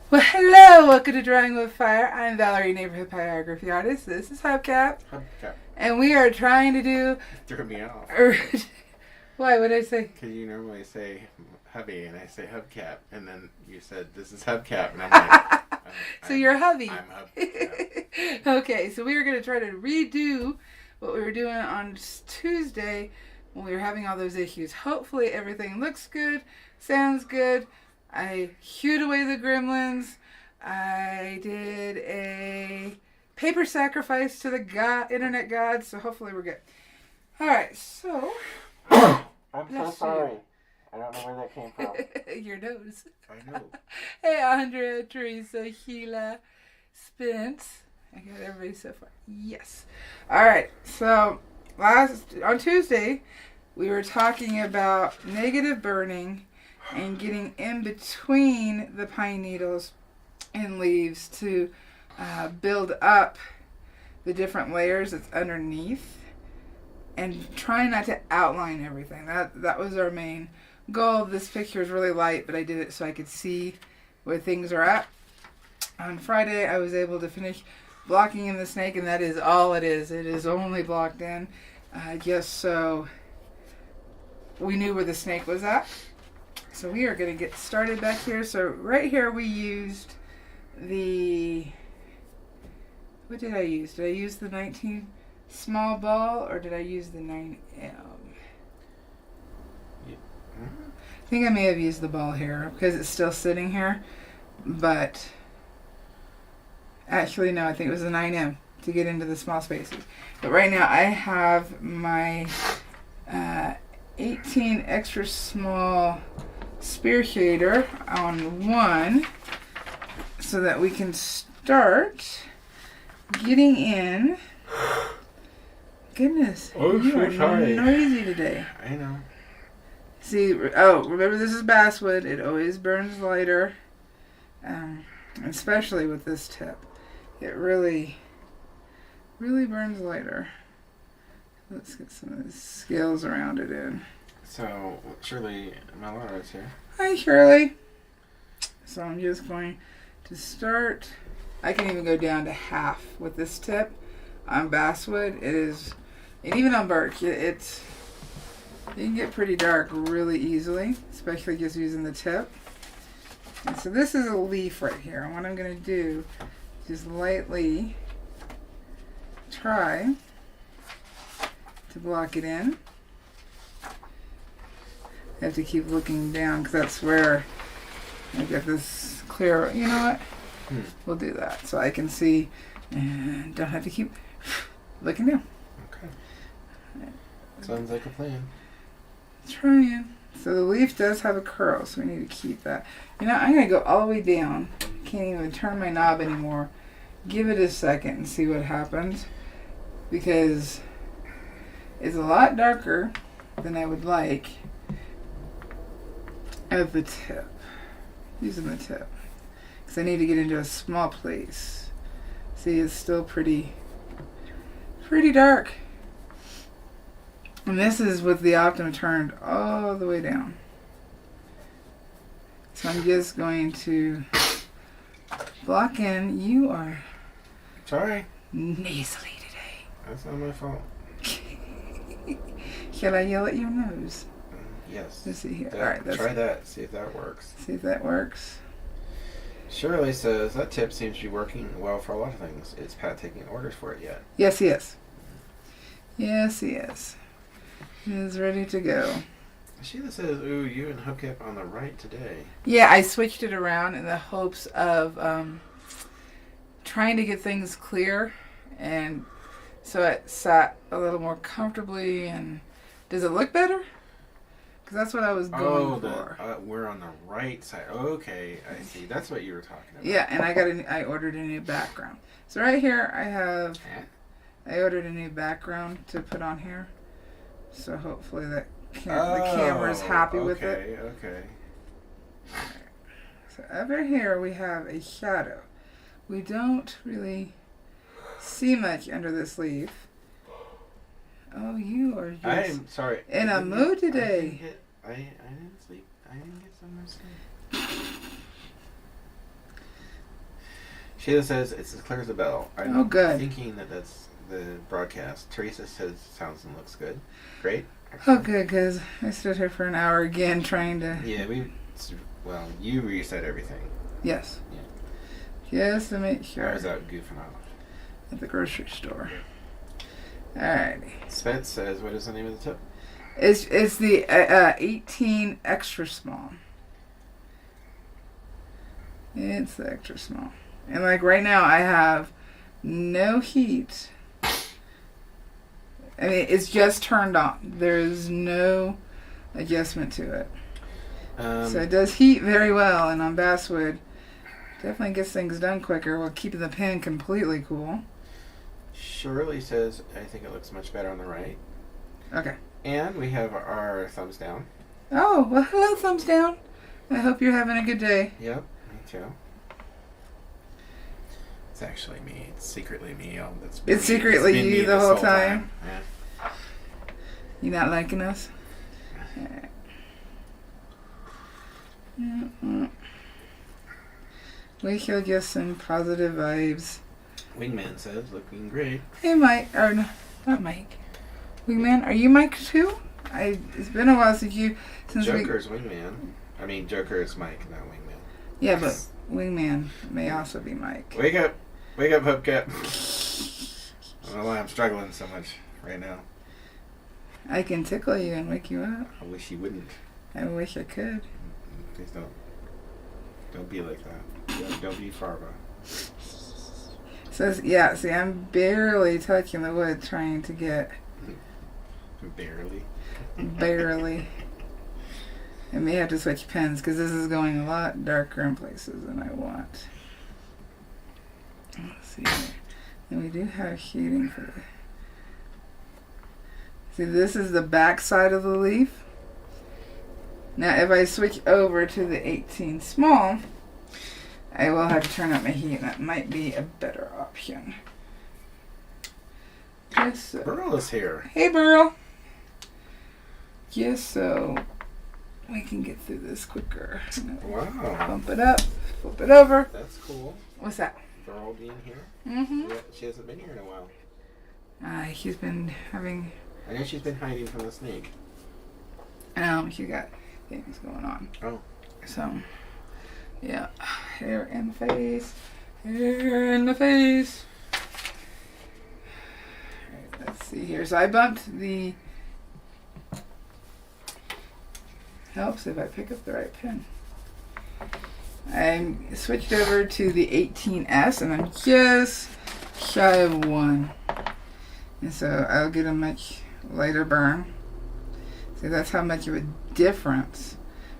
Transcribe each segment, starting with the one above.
Well, hello, welcome to Drawing with Fire. I'm Valerie, neighborhood pyrography artist. This is Hubcap. Hubcap. And we are trying to do... Threw me off. Why, what did I say? Because you normally say hubby, and I say hubcap, and then you said, this is Hubcap, and I'm like... So you're hubby. I'm Hubcap. Okay, so we are going to try to redo what we were doing on Tuesday when we were having all those issues. Hopefully everything looks good, sounds good. I hewed away the gremlins. I did a paper sacrifice to the internet gods, so hopefully we're good. Alright, so... I'm so sorry. I don't know where that came from. Your nose. I know. Hey, Andrea, Teresa, Sheila, Spence. I got everybody so far. Yes. Alright, so on Tuesday, we were talking about negative burning and getting in between the pine needles and leaves to build up the different layers that's underneath and trying not to outline everything. That was our main goal. This picture is really light, but I did it so I could see where things are at. On Friday, I was able to finish blocking in the snake, and that is all it is. It is only blocked in just so we knew where the snake was at. So we are going to get started back here. So right here we used the, what did I use? Did I use the 19 small ball or did I use the 9M? Yeah. I think I may have used the ball here because it's still sitting here. But actually no, I think it was the 9M to get into the small spaces. But right now I have my 18 extra small spear shader on one so that we can start getting in. Goodness, you are noisy today. I know. See, remember this is basswood. It always burns lighter, especially with this tip. It really burns lighter. Let's get some of the scales around it in. So, Shirley Malara's here. Hi, Shirley. So I'm just going to start. I can even go down to half with this tip. On basswood, and even on birch, it can get pretty dark really easily, especially just using the tip. And so this is a leaf right here. And what I'm going to do is just lightly try to block it in. I have to keep looking down because that's where I get this clear. You know what? We'll do that so I can see and don't have to keep looking down. Okay. Sounds like a plan. Trying. So the leaf does have a curl, so we need to keep that. You know, I'm going to go all the way down. Can't even turn my knob anymore. Give it a second and see what happens because it's a lot darker than I would like. Of the tip, using the tip, because I need to get into a small place. See, it's still pretty dark. And this is with the Optima turned all the way down. So I'm just going to block in. You are Sorry. nasally today. That's not my fault. Shall I yell at your nose? Yes. Let's see here. All right, try that. See if that works. See if that works. Shirley says that tip seems to be working well for a lot of things. Is Pat taking orders for it yet? Yes, he is. Yes, he is. He is ready to go. Sheila says, "Ooh, you and Hubcap on the right today." Yeah, I switched it around in the hopes of trying to get things clear, and so it sat a little more comfortably. And does it look better? Because that's what I was going for. We're on the right side. Okay, I see. That's what you were talking about. Yeah, and I ordered a new background. So right here I ordered a new background to put on here. So hopefully the camera's happy with it. Okay. So over here we have a shadow. We don't really see much under this leaf. Oh, you are just I'm sorry. in a mood today. I didn't sleep. I didn't get some rest. Sheila says it's as clear as a bell. I'm Oh, good. thinking that that's the broadcast. Teresa says sounds and looks good. Great. Oh, Excellent. good, because I stood here for an hour again trying to... Yeah, you reset everything. Yes. Yeah. Just to make sure. I was out goofing off. At the grocery store. Alrighty. Spence says, what is the name of the tip? It's the 18 extra small. It's the extra small. And like right now I have no heat. I mean, it's just turned on. There's no adjustment to it. So it does heat very well, and on basswood, definitely gets things done quicker while keeping the pan completely cool. Shirley says, I think it looks much better on the right. Okay. And we have our thumbs down. Oh, well, hello, thumbs down. I hope you're having a good day. Yep, me too. It's actually me. It's secretly me. It's secretly been you me the this whole time. Yeah. You not liking us? Alright. We shall get some positive vibes. Wingman says, looking great. Hey, Mike. Or no, not Mike. Wingman, are you Mike too? It's been a while since Joker's Wingman. I mean, Joker is Mike, not Wingman. Yeah, but Wingman may also be Mike. Wake up, Hubcap. I don't know why I'm struggling so much right now. I can tickle you and wake you up. I wish you wouldn't. I wish I could. Please don't. Don't be like that. Don't be Farva. So, yeah, see, I'm barely touching the wood trying to get... Barely. Barely. I may have to switch pens because this is going a lot darker in places than I want. Let's see here. And we do have shading for the... See, this is the back side of the leaf. Now, if I switch over to the 18 small, I will have to turn up my heat, and that might be a better option. Just so. Burl is here. Hey, Burl. Just so we can get through this quicker. Wow. Bump it up, flip it over. That's cool. What's that? Burl being here. Mm-hmm. Yeah, she hasn't been here in a while. She's been having... I know she's been hiding from the snake. She got things going on. Oh. So, yeah. Hair in the face. Hair in the face. Alright, let's see here. So I bumped the... Helps if I pick up the right pen. I switched over to the 18S, and I'm just shy of 1. And so I'll get a much lighter burn. See, that's how much of a difference.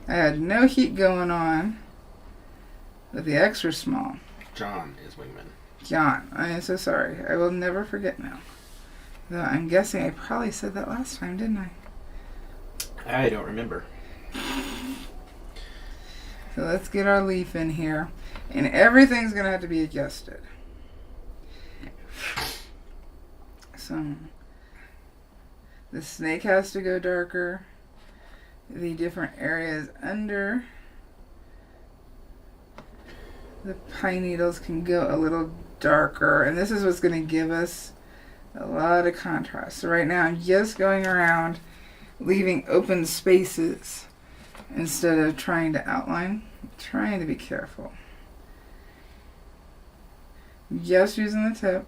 I had no heat going on with the extra small. John is Wingman. John, I am so sorry. I will never forget now. Though I'm guessing I probably said that last time, didn't I? I don't remember. So let's get our leaf in here. And everything's going to have to be adjusted. So the snake has to go darker. The different areas under the pine needles can go a little darker. And this is what's going to give us a lot of contrast. So right now I'm just going around leaving open spaces instead of trying to outline. I'm trying to be careful. Just using the tip.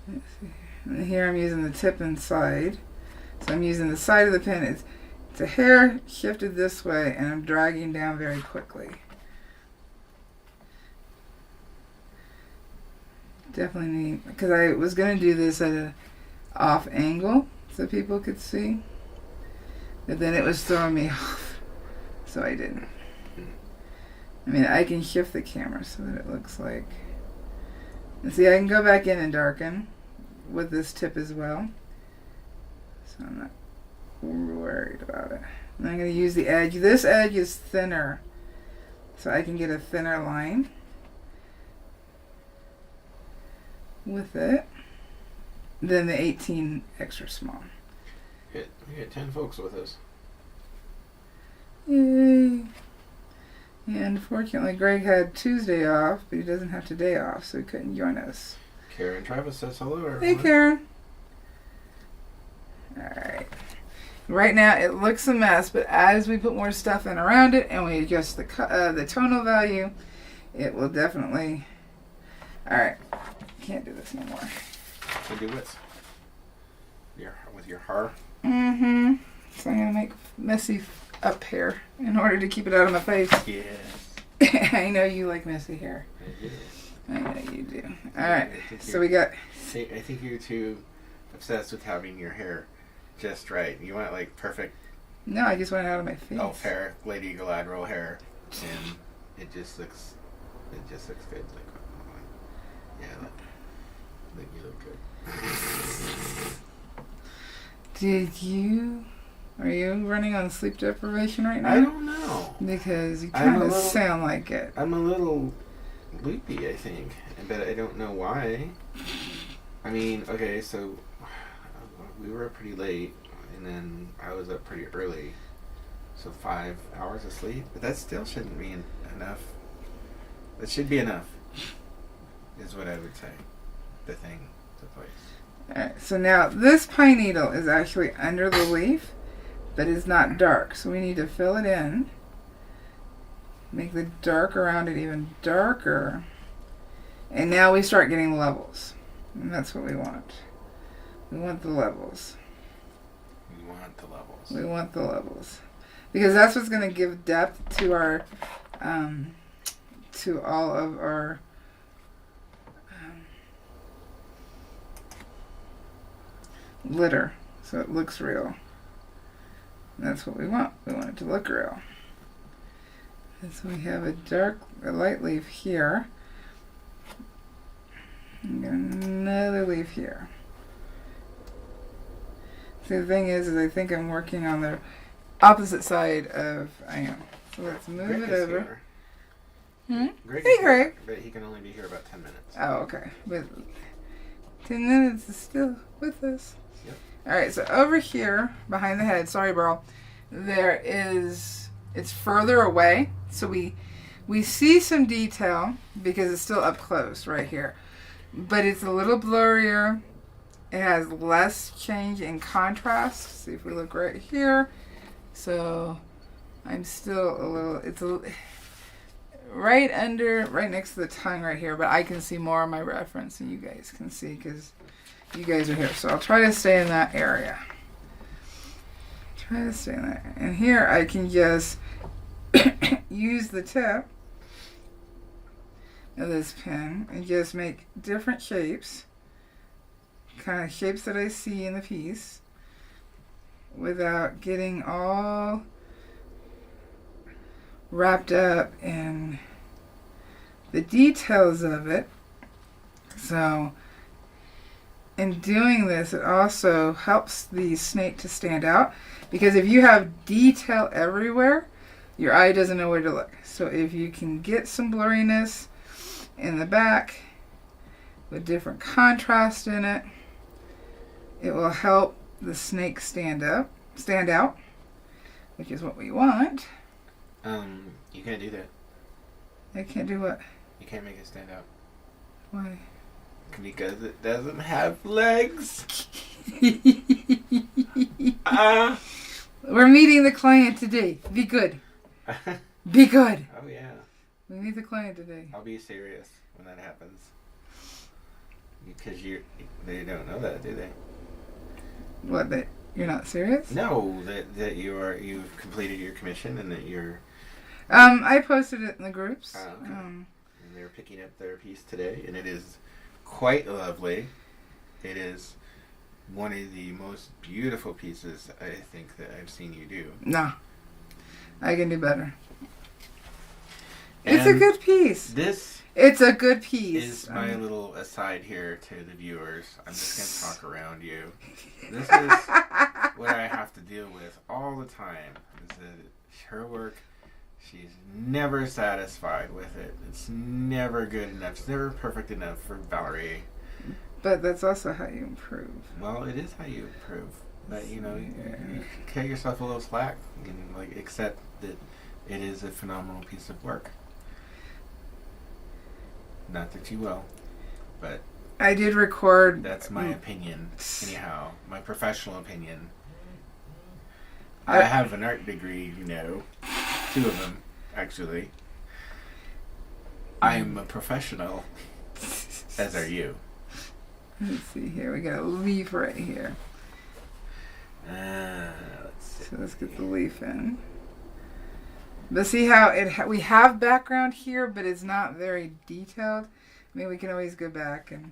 Let's see. And here I'm using the tip inside. So I'm using the side of the pen. It's a hair shifted this way, and I'm dragging down very quickly. Definitely need, because I was going to do this at an off angle so people could see. But then it was throwing me off, so I didn't. I mean, I can shift the camera so that it looks like... And see, I can go back in and darken with this tip as well. So I'm not worried about it. And I'm going to use the edge. This edge is thinner, so I can get a thinner line with it than the 18 extra small. We got 10 folks with us. Yay. Yeah, unfortunately, Greg had Tuesday off, but he doesn't have today off, so he couldn't join us. Karen Travis says hello, everyone. Hey, Karen. Alright. Right now, it looks a mess, but as we put more stuff in around it and we adjust the tonal value, it will definitely... Alright. Can't do this no more. So do what? With your hair? Mm-hmm. So I'm going to make messy up hair in order to keep it out of my face. Yes. I know you like messy hair. I do. I know you do. Alright. So we got... I think you're too obsessed with having your hair just right. You want like perfect... No, I just want it out of my face. Elf hair, Lady Galadriel hair. And it just looks good. Like, yeah, like you look good. Are you running on sleep deprivation right now? I don't know. Because you kind of sound like it. I'm a little loopy, I think, but I don't know why. I mean, okay, so we were up pretty late, and then I was up pretty early, so 5 hours of sleep. But that still shouldn't be enough. That should be enough, is what I would say. The thing, the place. Alright, so now this pine needle is actually under the leaf, but it's not dark. So we need to fill it in. Make the dark around it even darker. And now we start getting levels. And that's what we want. We want the levels. We want the levels. We want the levels. Because that's what's going to give depth to our, to all of our glitter, so it looks real. And that's what we want. We want it to look real. And so we have a light leaf here. And another leaf here. See, the thing is I think I'm working on the opposite side of I am. So let's move Greg it is over. Here. Hey, Greg. But he can only be here about 10 minutes. Oh, okay. But 10 minutes is still with us. Yep. Alright, so over here, behind the head, sorry, Burl, it's further away. So we see some detail because it's still up close right here. But it's a little blurrier. It has less change in contrast. See if we look right here. So I'm still right next to the tongue right here, but I can see more of my reference than you guys can see because you guys are here. So I'll try to stay in that area. And here I can just use the tip of this pen and just make different shapes, kind of shapes that I see in the piece without getting all wrapped up in the details of it. So in doing this, it also helps the snake to stand out, because if you have detail everywhere, your eye doesn't know where to look. So if you can get some blurriness in the back with different contrast in it, it will help the snake stand out, which is what we want. You can't do that. I can't do what? You can't make it stand out. Why? Because it doesn't have legs. We're meeting the client today. Be good. Be good. Oh yeah. We meet the client today. I'll be serious when that happens. Because they don't know that, do they? What, that you're not serious? No, that you've completed your commission and that you're... I posted it in the groups. Oh, okay. And they're picking up their piece today, and it is quite lovely. It is one of the most beautiful pieces I think that I've seen you do. No. I can do better. And it's a good piece. It's a good piece. Is my little aside here to the viewers. I'm just going to talk around you. This is what I have to deal with all the time. Is that her work, she's never satisfied with it. It's never good enough. It's never perfect enough for Valerie. But that's also how you improve. Well, it is how you improve. But, you cut yourself a little slack and, accept that It is a phenomenal piece of work. Not that you will, but I did record. that's my opinion. Anyhow, my professional opinion. I have an art degree, 2 of them, actually. I'm a professional, as are you. Let's see here. We got a leaf right here. Let's see. So let's get the leaf in. But see how we have background here, but it's not very detailed. I mean, we can always go back and,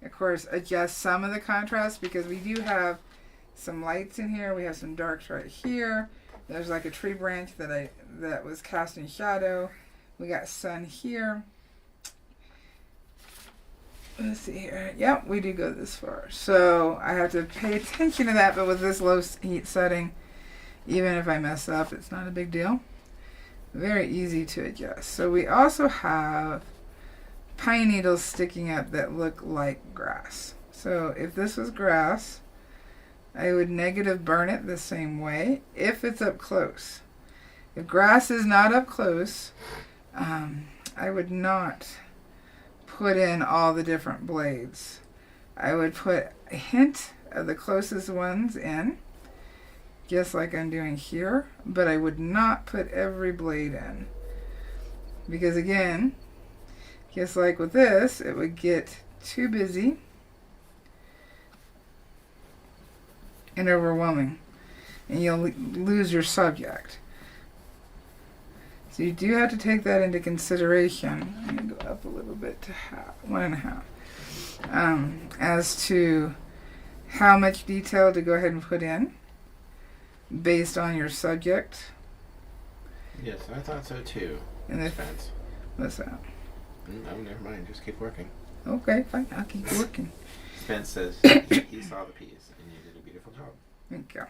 of course, adjust some of the contrast because we do have some lights in here. We have some darks right here. There's like a tree branch that was casting shadow. We got sun here. Let's see here. Yep, we do go this far. So I have to pay attention to that, but with this low heat setting, even if I mess up, it's not a big deal. Very easy to adjust. So we also have pine needles sticking up that look like grass. So if this was grass, I would negative burn it the same way if it's up close. If grass is not up close, I would not put in all the different blades. I would put a hint of the closest ones in, just like I'm doing here, but I would not put every blade in. Because again, just like with this, it would get too busy and overwhelming, and you'll lose your subject. So you do have to take that into consideration. I'm going to go up a little bit to 1.5. As to how much detail to go ahead and put in based on your subject. Yes, I thought so too. And if, Spence. what's that? No, never mind. Just keep working. Okay, fine. I'll keep working. Spence says he saw the piece and you did a beautiful job. Thank you.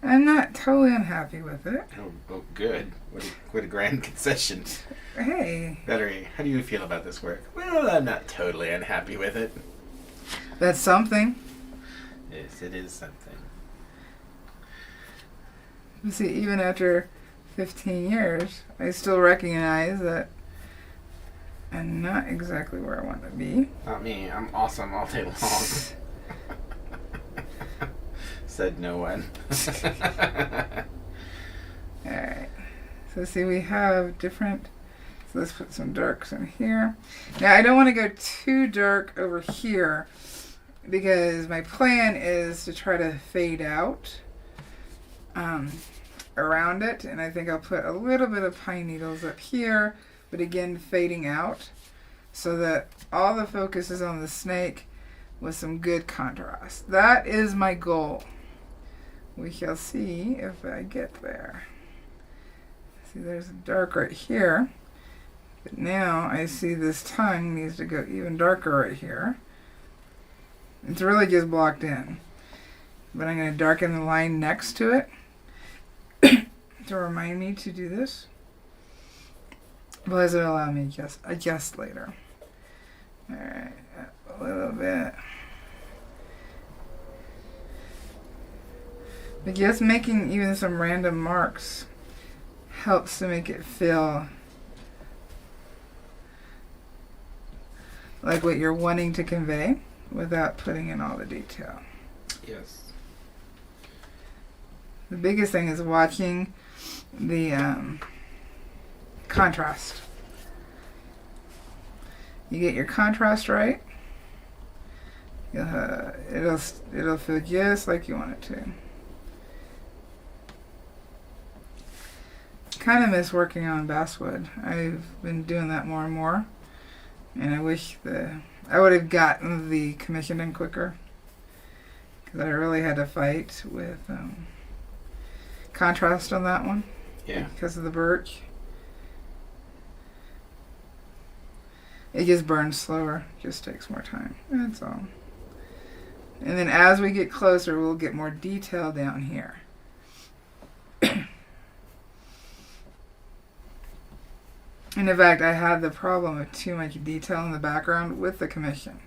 I'm not totally unhappy with it. Oh, good. What a grand concession. Hey. Valerie, how do you feel about this work? Well, I'm not totally unhappy with it. That's something. Yes, it is something. You see, even after 15 years, I still recognize that I'm not exactly where I want to be. Not me. I'm awesome all day long. Said no one. Alright. So see, we have different... So let's put some darks in here. Now, I don't want to go too dark over here because my plan is to try to fade out around it. And I think I'll put a little bit of pine needles up here, but again, fading out so that all the focus is on the snake with some good contrast. That is my goal. We shall see if I get there. See, there's a dark right here. But now I see this tongue needs to go even darker right here. It's really just blocked in. But I'm going to darken the line next to it to remind me to do this. Because it'll allow me to adjust later. Alright, a little bit. But just making even some random marks helps to make it feel like what you're wanting to convey without putting in all the detail. Yes. The biggest thing is watching the contrast. You get your contrast right, it'll feel just like you want it to. Kind of miss working on basswood. I've been doing that more and more, and I wish I would have gotten the commission in quicker because I really had to fight with contrast on that one. Yeah. Because of the birch. It just burns slower. Just takes more time. That's all. And then as we get closer, we'll get more detail down here. And in fact, I had the problem of too much detail in the background with the commission.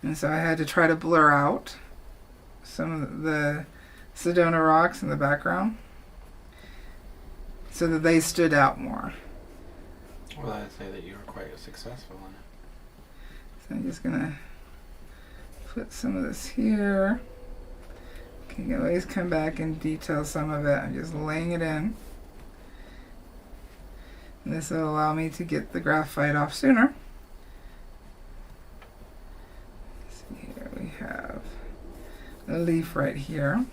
And so I had to try to blur out some of the Sedona rocks in the background so that they stood out more. Well, I'd say that you were quite successful in it. So I'm just going to put some of this here. You can always come back and detail some of it. I'm just laying it in. And this will allow me to get the graphite off sooner. See here, we have a leaf right here.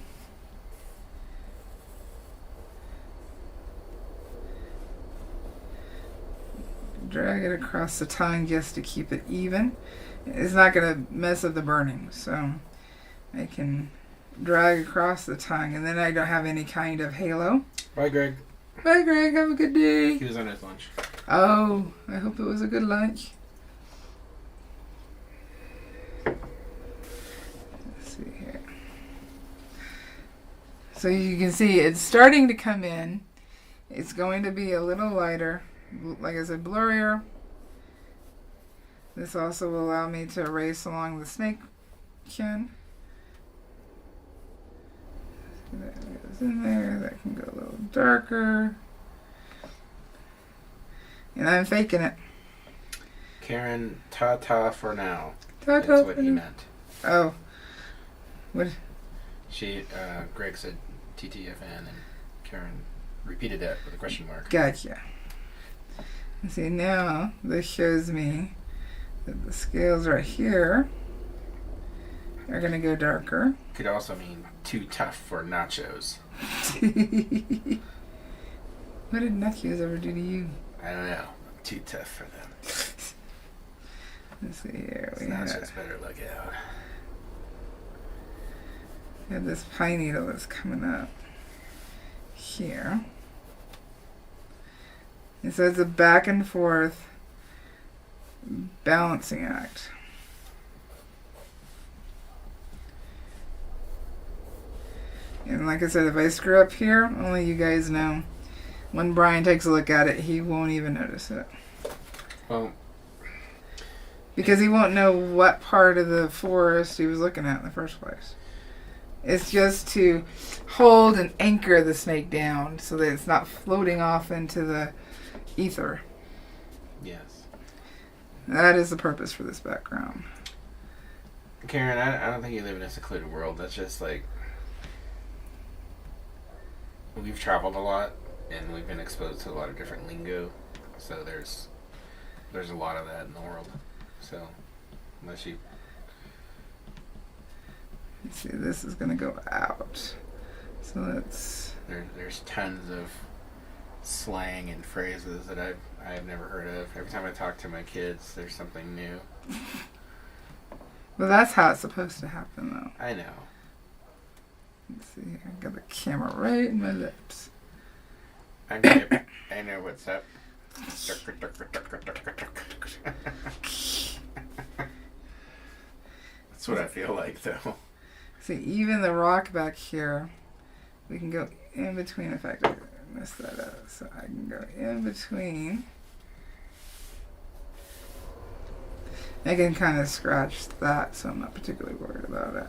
Drag it across the tongue just to keep it even. It's not going to mess up the burning, so I can drag across the tongue, and then I don't have any kind of halo. Bye, Greg. Bye, Greg. Have a good day. He was on his lunch. Oh, I hope it was a good lunch. Let's see here. So you can see it's starting to come in. It's going to be a little lighter. Like I said, blurrier. This also will allow me to erase along the snake chin. That goes in there. That can go a little darker. And I'm faking it. Karen, ta-ta for now. Ta-ta. That's what he meant. Oh. What? Greg said TTFN, and Karen repeated that with a question mark. Gotcha. See, now this shows me that the scales right here are going to go darker. Could also mean too tough for nachos. What did nachos ever do to you? I don't know. Too tough for them. Let's see here. We Nachos better look out. have this pine needle that's coming up here. And so it's a back and forth balancing act. And like I said, if I screw up here, only you guys know. When Brian takes a look at it, he won't even notice it. Well, because he won't know what part of the forest he was looking at in the first place. It's just to hold and anchor the snake down so that it's not floating off into the ether. yes. That is the purpose for this background. Karen, I don't think you live in a secluded world. That's just like... We've traveled a lot, and we've been exposed to a lot of different lingo. So there's a lot of that in the world. So, unless you... You see, this is going to go out. So let's... There's tons of slang and phrases that I've never heard of. Every time I talk to my kids, there's something new. Well, that's how it's supposed to happen, though. I know. Let's see, I got the camera right in my lips. I'm hip. I know what's up. That's what I feel like, though. See, even the rock back here, we can go in between. In fact, I messed that up. So I can go in between. I can kind of scratch that, so I'm not particularly worried about it.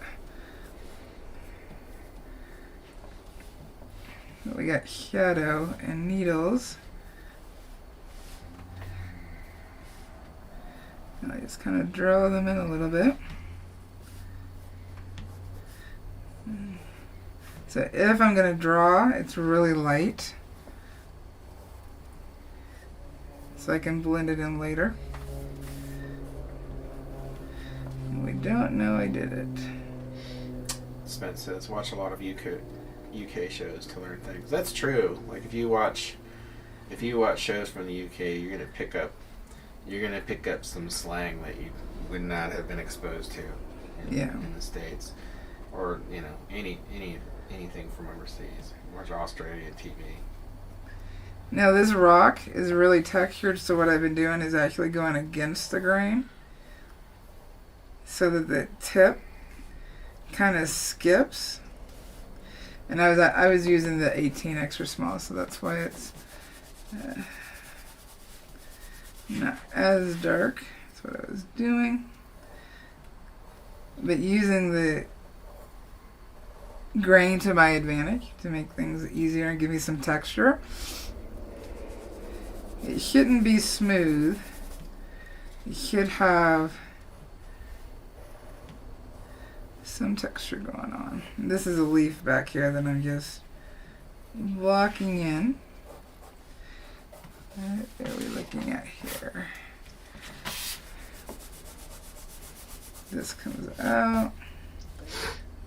But we got shadow and needles. And I just kind of draw them in a little bit. So if I'm going to draw, it's really light. So I can blend it in later. And we don't know I did it. Spence says, watch a lot of UK shows to learn things. That's true. Like if you watch shows from the UK, you're gonna pick up some slang that you would not have been exposed to in the States, or anything from overseas. Watch Australian TV. Now this rock is really textured, so what I've been doing is actually going against the grain so that the tip kind of skips. And I was using the 18 extra small, so that's why it's not as dark. That's what I was doing. But using the grain to my advantage to make things easier and give me some texture. It shouldn't be smooth. It should have some texture going on. This is a leaf back here that I'm just blocking in. What are we looking at here? This comes out.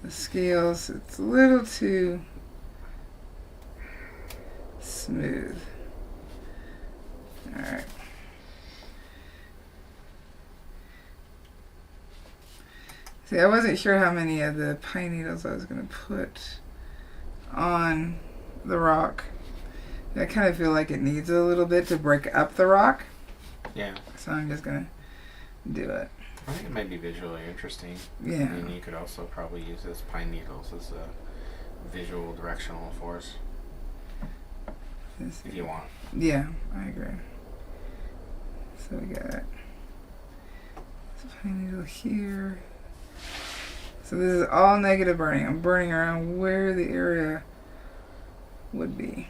The scales, it's a little too smooth. Alright. See, I wasn't sure how many of the pine needles I was going to put on the rock. I kind of feel like it needs a little bit to break up the rock. Yeah. So I'm just going to do it. I think it might be visually interesting. Yeah. And you could also probably use those pine needles as a visual directional force. If you want. Yeah, I agree. So we got this pine needle here. So this is all negative burning. I'm burning around where the area would be.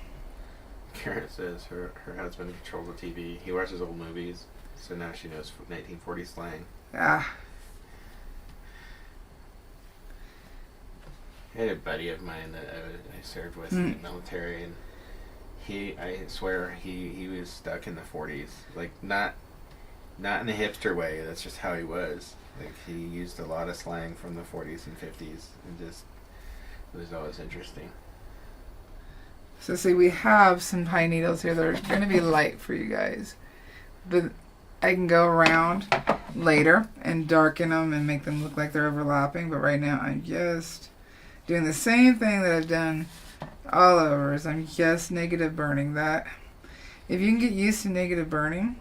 Karen says her husband controls the TV. He watches old movies, so now she knows 1940s slang. Ah. I had a buddy of mine that I served with in the military, and I swear he was stuck in the 40s. Like, not in a hipster way, that's just how he was. Like, he used a lot of slang from the 40s and 50s, and just, it was always interesting. So see, we have some pine needles here that are going to be light for you guys. But I can go around later and darken them and make them look like they're overlapping. But right now I'm just doing the same thing that I've done all over. Is I'm just negative burning that. If you can get used to negative burning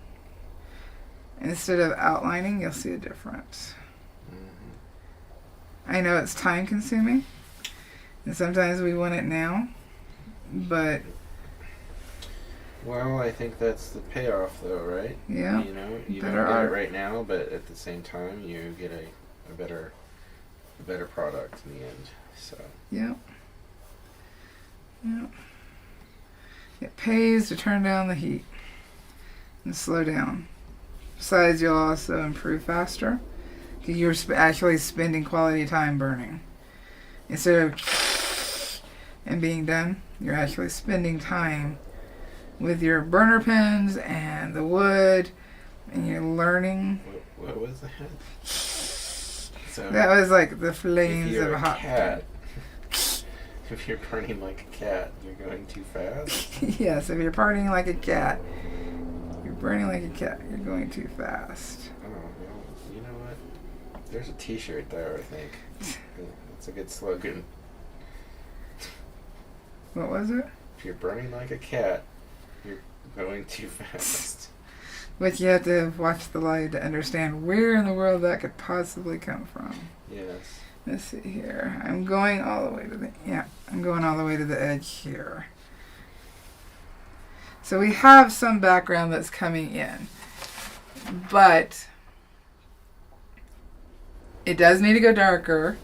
instead of outlining, you'll see a difference. I know it's time consuming, and sometimes we want it now, but well, I think that's the payoff, though, right? Yeah. You know, you don't get it right now, but at the same time, you get a better product in the end. So. Yeah. Yeah. It pays to turn down the heat and slow down. Besides, you'll also improve faster because you're actually spending quality time burning. Instead of and being done, you're actually spending time with your burner pens and the wood, and you're learning. What was that? So that was like the flames of a hot cat. If you're burning like a cat, you're going too fast? Yes, if you're burning like a cat, you're burning like a cat, you're going too fast. Oh, well, you know what? There's a t-shirt there, I think. That's a good slogan. What was it? If you're burning like a cat, you're going too fast. But you have to watch the light to understand where in the world that could possibly come from. Yes. Let's see here. I'm going all the way to the edge here. So we have some background that's coming in, but it does need to go darker.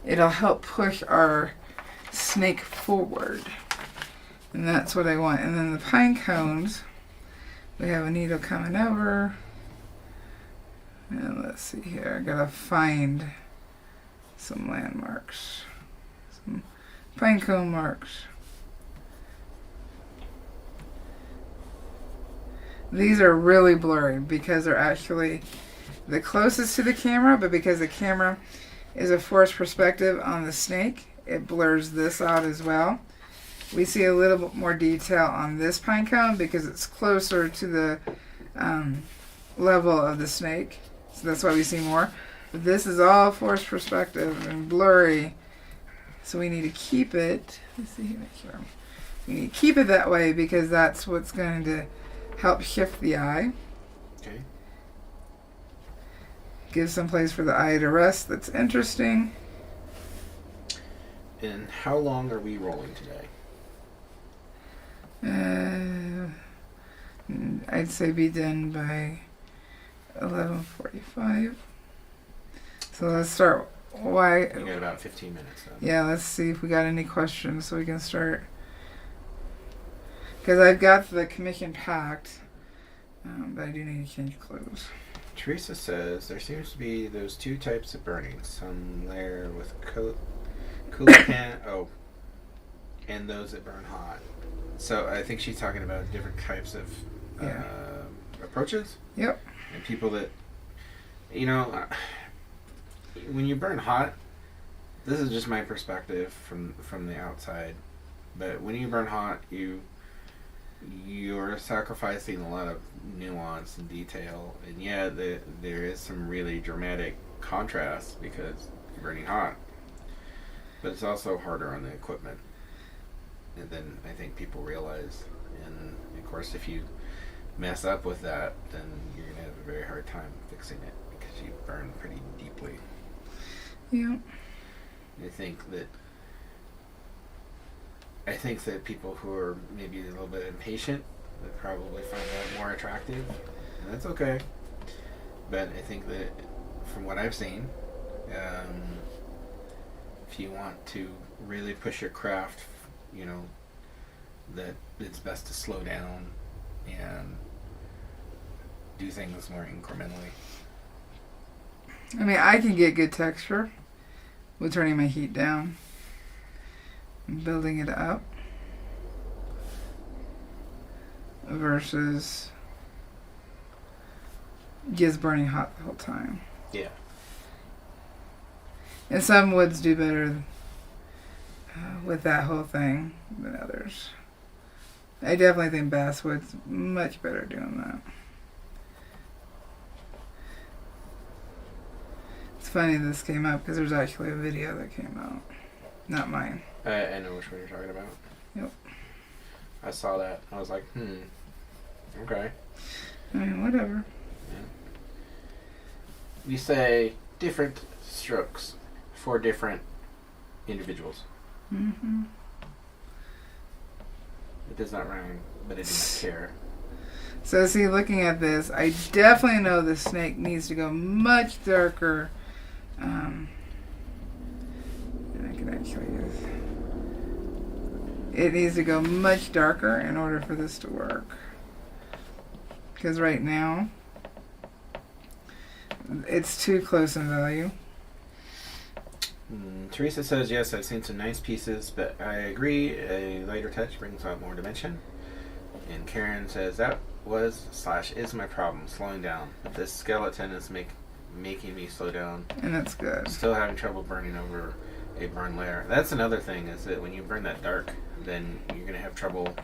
It'll help push our snake forward, and that's what I want. And then the pine cones, we have a needle coming over, and let's see here. I gotta find some landmarks, some pine cone marks. These are really blurry because they're actually the closest to the camera, but because the camera is a forced perspective on the snake, it blurs this out as well. We see a little bit more detail on this pine cone because it's closer to the level of the snake, so that's why we see more. But this is all forced perspective and blurry, so we need to keep it. Let's see, make sure. We need to keep it that way because that's what's going to help shift the eye. Okay. Give some place for the eye to rest. That's interesting. And how long are we rolling today? I'd say be done by 11:45. So let's start Why? You got about 15 minutes though. Yeah, let's see if we got any questions so we can start. Because I've got the commission packed, but I do need to change clothes. Teresa says there seems to be those two types of burning. Some layer with cooler pan. Oh, and those that burn hot. So I think she's talking about different types of approaches. Yep. And people that, you know, when you burn hot, this is just my perspective from the outside, but when you burn hot, you're sacrificing a lot of nuance and detail, and yeah, there is some really dramatic contrast because you're burning hot, but it's also harder on the equipment, and then I think people realize, and of course if you mess up with that, then you're going to have a very hard time fixing it because you burn pretty deeply. Yeah. I think that people who are maybe a little bit impatient would probably find that more attractive, and that's okay. But I think that from what I've seen, if you want to really push your craft, you know, that it's best to slow down and do things more incrementally. I mean, I can get good texture with turning my heat down and building it up versus just burning hot the whole time. Yeah. And some woods do better with that whole thing than others. I definitely think basswood's much better doing that. It's funny this came up because there's actually a video that came out. Not mine. I know which one you're talking about. Yep. I saw that. I was like, okay. I mean, whatever. Yeah. You say different strokes for different individuals. Mm-hmm. It does not rhyme, but I do not care. So see, looking at this, I definitely know the snake needs to go much darker. And I can actually use it needs to go much darker in order for this to work. Because right now, it's too close in value. Teresa says, yes, I've seen some nice pieces, but I agree, a lighter touch brings out more dimension. And Karen says, that was/is my problem, slowing down. But this skeleton is making me slow down. And that's good. Still having trouble burning over a burn layer. That's another thing, is that when you burn that dark, then you're going to have trouble.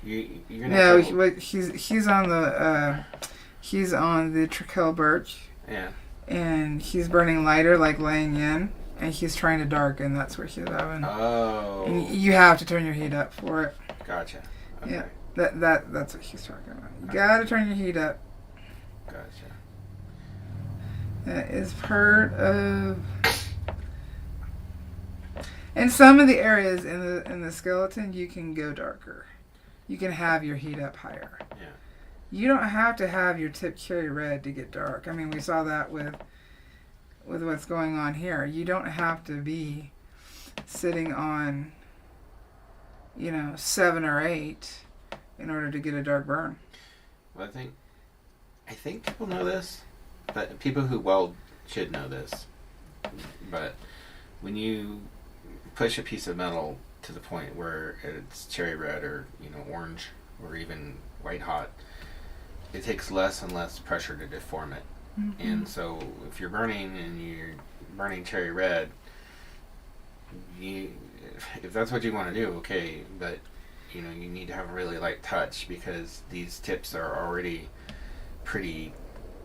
You're gonna have trouble. No, he's on the Trichel birch. Yeah. And he's burning lighter, like laying in, and he's trying to darken. That's what he's having. Oh. And you have to turn your heat up for it. Gotcha. Okay. Yeah, that's what he's talking about. You gotta turn your heat up. Gotcha. That is part of. In some of the areas in the skeleton, you can go darker. You can have your heat up higher. Yeah. You don't have to have your tip cherry red to get dark. I mean, we saw that with what's going on here. You don't have to be sitting on, 7 or 8 in order to get a dark burn. Well, I think people know this, but people who weld should know this. But when you push a piece of metal to the point where it's cherry red or orange or even white hot, it takes less and less pressure to deform it. Mm-hmm. And so if you're burning and you're burning cherry red, if that's what you want to do, okay, but you need to have a really light touch because these tips are already pretty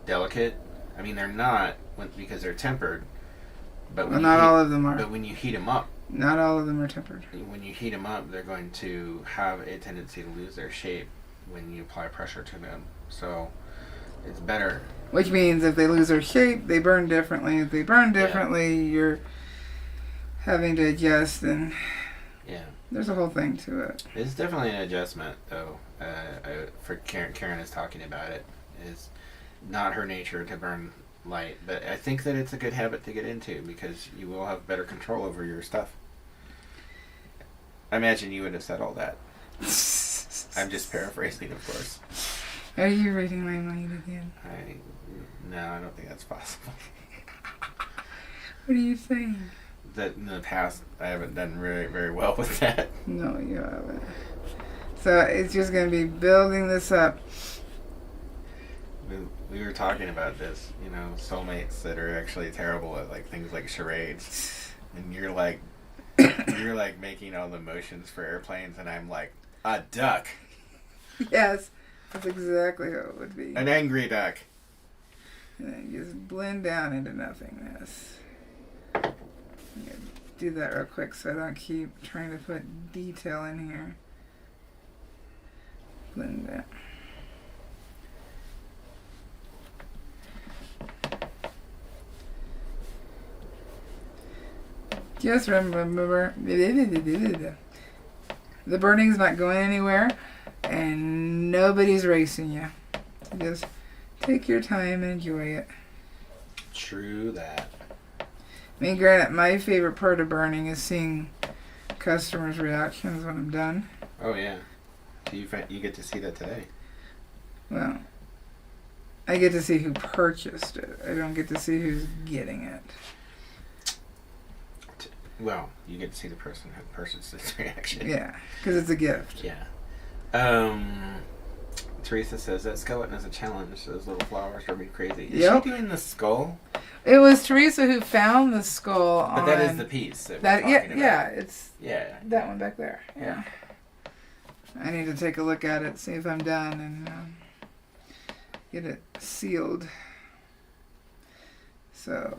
delicate. I mean, they're not because they're tempered, but not all of them are. But when you heat them up, not all of them are tempered. When you heat them up, they're going to have a tendency to lose their shape when you apply pressure to them. So it's better. Which means if they lose their shape, they burn differently. If they burn differently, you're having to adjust, and there's a whole thing to it. It's definitely an adjustment, though. For Karen is talking about it. It's not her nature to burn light, but I think that it's a good habit to get into because you will have better control over your stuff. I imagine you would have said all that. I'm just paraphrasing, of course. Are you reading my mind again? No, I don't think that's possible. What are you saying? That in the past, I haven't done very, very well with that. No, you haven't. So it's just going to be building this up. We were talking about this, you know, soulmates that are actually terrible at like things like charades, and you're like making all the motions for airplanes, and I'm like a duck. Yes, that's exactly how it would be. An angry duck. And then you just blend down into nothingness. I'm gonna do that real quick so I don't keep trying to put detail in here. Blend that. Just remember, the burning's not going anywhere, and nobody's racing you. So just take your time and enjoy it. True that. I mean, granted, my favorite part of burning is seeing customers' reactions when I'm done. Oh yeah, so you get to see that today. Well, I get to see who purchased it. I don't get to see who's getting it. Well, you get to see the person who purchased this reaction. Yeah, because it's a gift. Yeah. Teresa says that skeleton is a challenge. Those little flowers drive me crazy. Is she doing the skull? It was Teresa who found the skull. But that is the piece that we're talking about. Yeah, it's that one back there. Yeah. I need to take a look at it, see if I'm done, and get it sealed. So,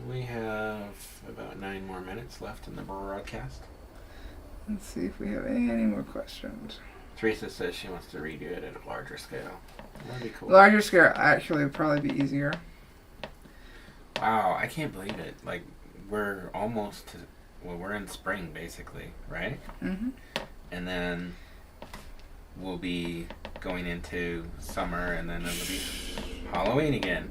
we have about 9 more minutes left in the broadcast. Let's see if we have any more questions. Teresa says she wants to redo it at a larger scale. That'd be cool. Larger scale actually would probably be easier. Wow, I can't believe it. Like, we're almost to, we're in spring basically, right? Mm-hmm. And then we'll be going into summer, and then it'll be Halloween again.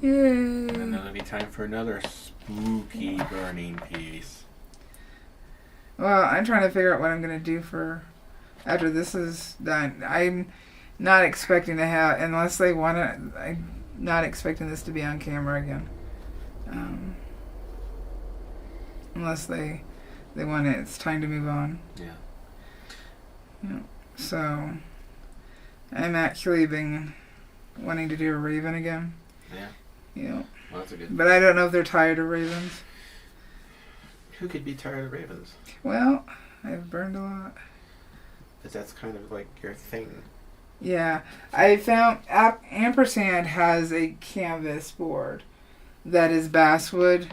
Yay! And then it'll be time for another spooky burning piece. Well, I'm trying to figure out what I'm going to do for after this is done. I'm not expecting to have, unless they want to, I'm not expecting this to be on camera again. Unless they want it, it's time to move on. Yeah. So, I'm actually been wanting to do a raven again. Yeah. Yeah. Well, that's a good. But I don't know if they're tired of ravens. Who could be tired of ravens? Well, I've burned a lot. But that's kind of like your thing. Yeah. I found Ampersand has a canvas board that is basswood.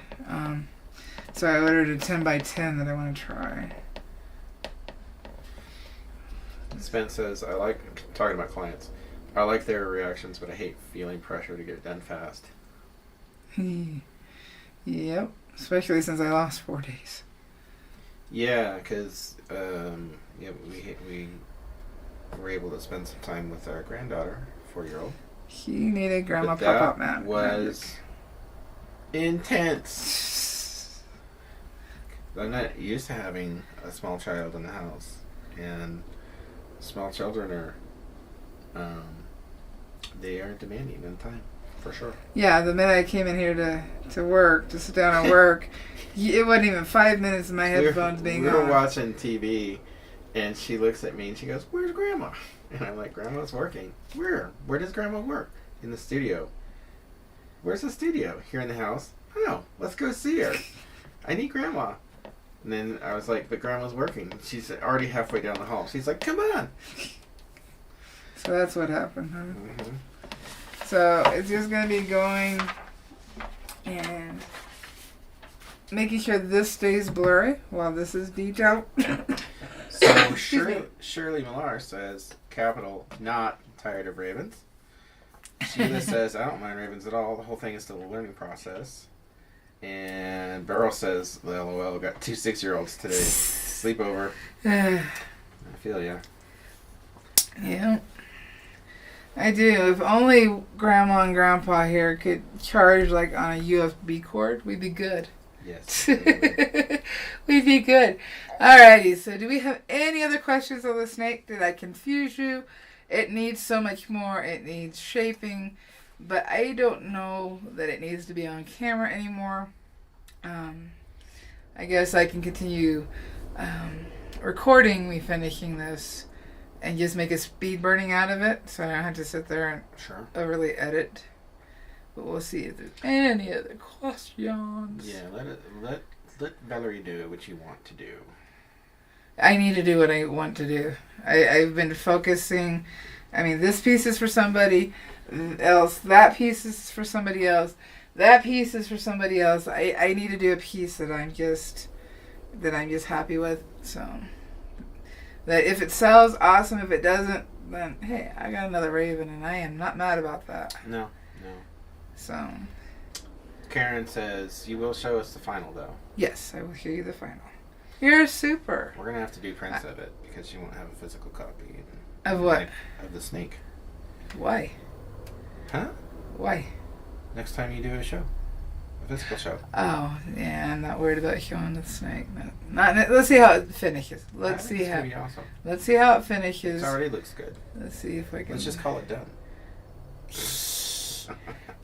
So I ordered a 10 by 10 that I want to try. Spence says, I like talking about clients. I like their reactions, but I hate feeling pressure to get it done fast. Yep. Especially since I lost 4 days. Yeah, because we were able to spend some time with our granddaughter, 4-year-old. He needed grandma pop-up mat. Was intense. I'm not used to having a small child in the house, and small children are they are demanding in time, for sure. Yeah, the minute I came in here to work, to sit down and work, it wasn't even 5 minutes of my headphones being on. We were watching TV, and she looks at me and she goes, "Where's Grandma?" And I'm like, "Grandma's working." Where? Where does Grandma work? In the studio. Where's the studio? Here in the house? Oh, let's go see her. I need Grandma. And then I was like, "But Grandma's working." She's already halfway down the hall. She's like, "Come on." So that's what happened, huh? Mm-hmm. So it's just going to be going and making sure this stays blurry while this is detailed. So Shirley Millar says, capital, not tired of ravens. Sheila says, I don't mind ravens at all. The whole thing is still a learning process. And Beryl says, LOL, got 2 6-year-olds today. Sleepover. I feel ya. Yeah. I do. If only Grandma and Grandpa here could charge like on a USB cord, we'd be good. Yes. We'd be good. Alrighty, so do we have any other questions on the snake? Did I confuse you? It needs so much more. It needs shaping, but I don't know that it needs to be on camera anymore. I guess I can continue recording me finishing this and just make a speed burning out of it, so I don't have to sit there and overly edit. But we'll see if there's any other questions. Yeah, let Valerie do what you want to do. I need to do what I want to do. I've been focusing. I mean, this piece is for somebody else. That piece is for somebody else. That piece is for somebody else. I need to do a piece that I'm just happy with. So that if it sells, awesome. If it doesn't, then hey, I got another raven, and I am not mad about that. No. So Karen says you will show us the final, though. Yes, I will show you the final. You're super. We're gonna have to do prints of it because you won't have a physical copy. Of what? Of the snake. Why? Huh? Why? Next time you do a show. A physical show. Oh, yeah, I'm not worried about showing the snake. Let's see how it finishes. Let's see how it finishes. It already looks good. Let's see if I can. Let's just call it done.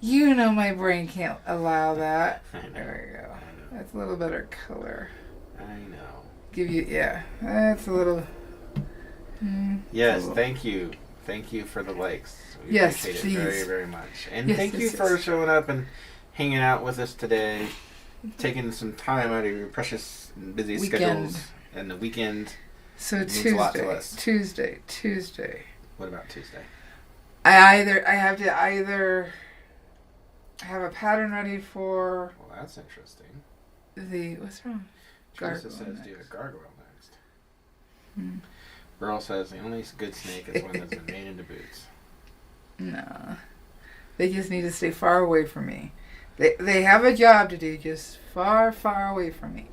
You know my brain can't allow that. I know. There we go. That's a little better color. I know. That's a little. Yes, thank you. Thank you for the likes. We appreciate it very, very much. And thank you for showing up and hanging out with us today, taking some time out of your precious and busy schedules and the weekend. So Tuesday. What about Tuesday? I have to have a pattern ready for. Well, that's interesting. What's wrong? Teresa says do a gargoyle next. Burl says the only good snake is one that's been made into boots. No. They just need to stay far away from me. They have a job to do, just far, far away from me.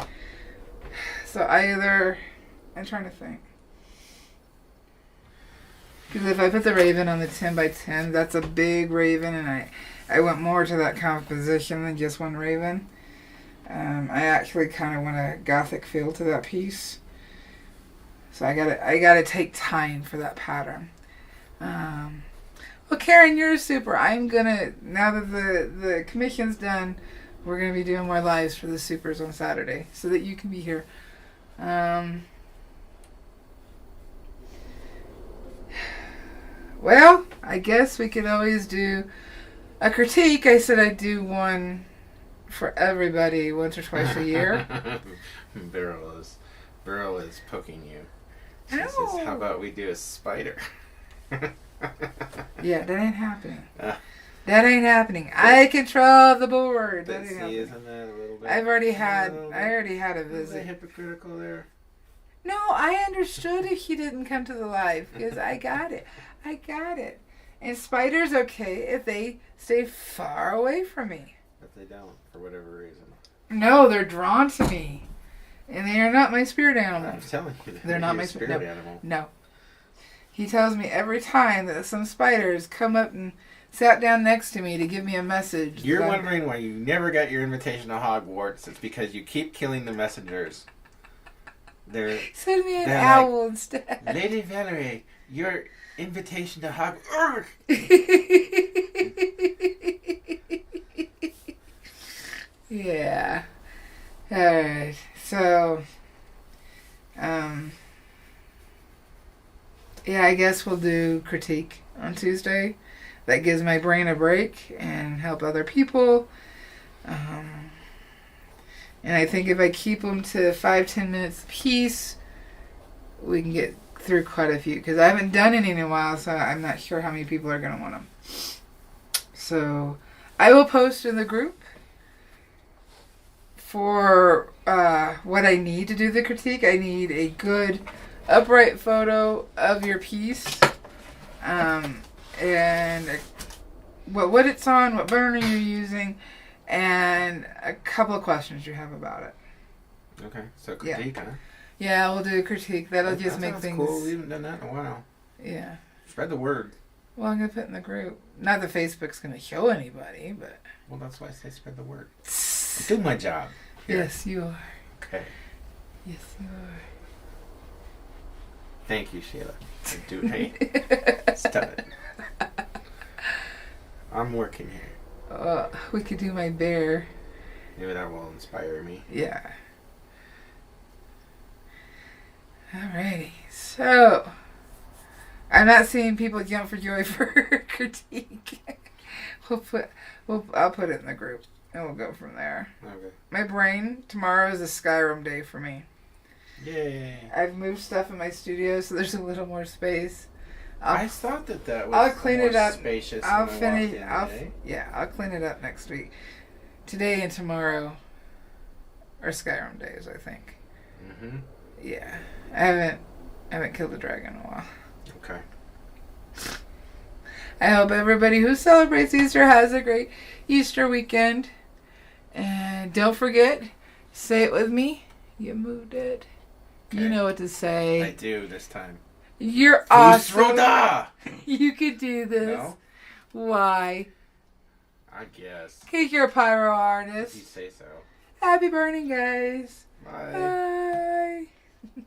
So I'm trying to think. Because if I put the raven on the 10 by 10, that's a big raven, and I went more to that composition than just one raven. I actually kind of want a gothic feel to that piece. So I gotta take time for that pattern. Well, Karen, you're super. I'm gonna, now that the commission's done, we're gonna be doing more lives for the supers on Saturday so that you can be here. Well, I guess we could always do a critique. I said I'd do one for everybody once or twice a year. Beryl is poking you. She No. says, how about we do a spider? Yeah, that ain't happening. That ain't happening. I control the board. That ain't happening. Isn't that a little bit? I already had a visit. Hypocritical there. No, I understood if she didn't come to the live because I got it. And spiders okay if they stay far away from me. But they don't, for whatever reason. No, they're drawn to me. And they are not my spirit animal. I'm telling you. They're not my spirit animal. No. He tells me every time that some spiders come up and sat down next to me to give me a message. You're wondering why you never got your invitation to Hogwarts. It's because you keep killing the messengers. Send me an owl instead. Lady Valerie, your invitation to Hogwarts. Yeah. Alright. So, yeah, I guess we'll do critique on Tuesday. That gives my brain a break and help other people. And I think if I keep them to 5-10 minutes a piece, we can get through quite a few. Because I haven't done any in a while, so I'm not sure how many people are going to want them. So I will post in the group for what I need to do the critique. I need a good upright photo of your piece. And what it's on, what burner you're using, and a couple of questions you have about it. Okay, so critique, huh? Yeah, we'll do a critique. That'll just make things cool. We haven't done that in a while. Yeah. Spread the word. Well, I'm going to put it in the group. Not that Facebook's going to show anybody, but... Well, that's why I say spread the word. Do my job. Here. Yes, you are. Okay. Yes, you are. Thank you, Sheila. Do me. Stop it. I'm working here. We could do my bear. Maybe that will inspire me. Yeah. Alrighty. So, I'm not seeing people jump for joy for critique. I'll put it in the group and we'll go from there. Okay. My brain, tomorrow is a Skyrim day for me. Yay. I've moved stuff in my studio so there's a little more space. I thought that was I'll clean more it up. spacious I'll when I finish. walked in today. I'll clean it up next week. Today and tomorrow are Skyrim days, I think. Mm-hmm. Yeah, I haven't killed a dragon in a while. Okay. I hope everybody who celebrates Easter has a great Easter weekend. And don't forget, say it with me. You moved it. Okay. You know what to say. I do this time. You're awesome. Fusroda! You could do this. No? Why? I guess. Because you're a pyro If you artist. say so. Happy burning, guys. Bye. Bye.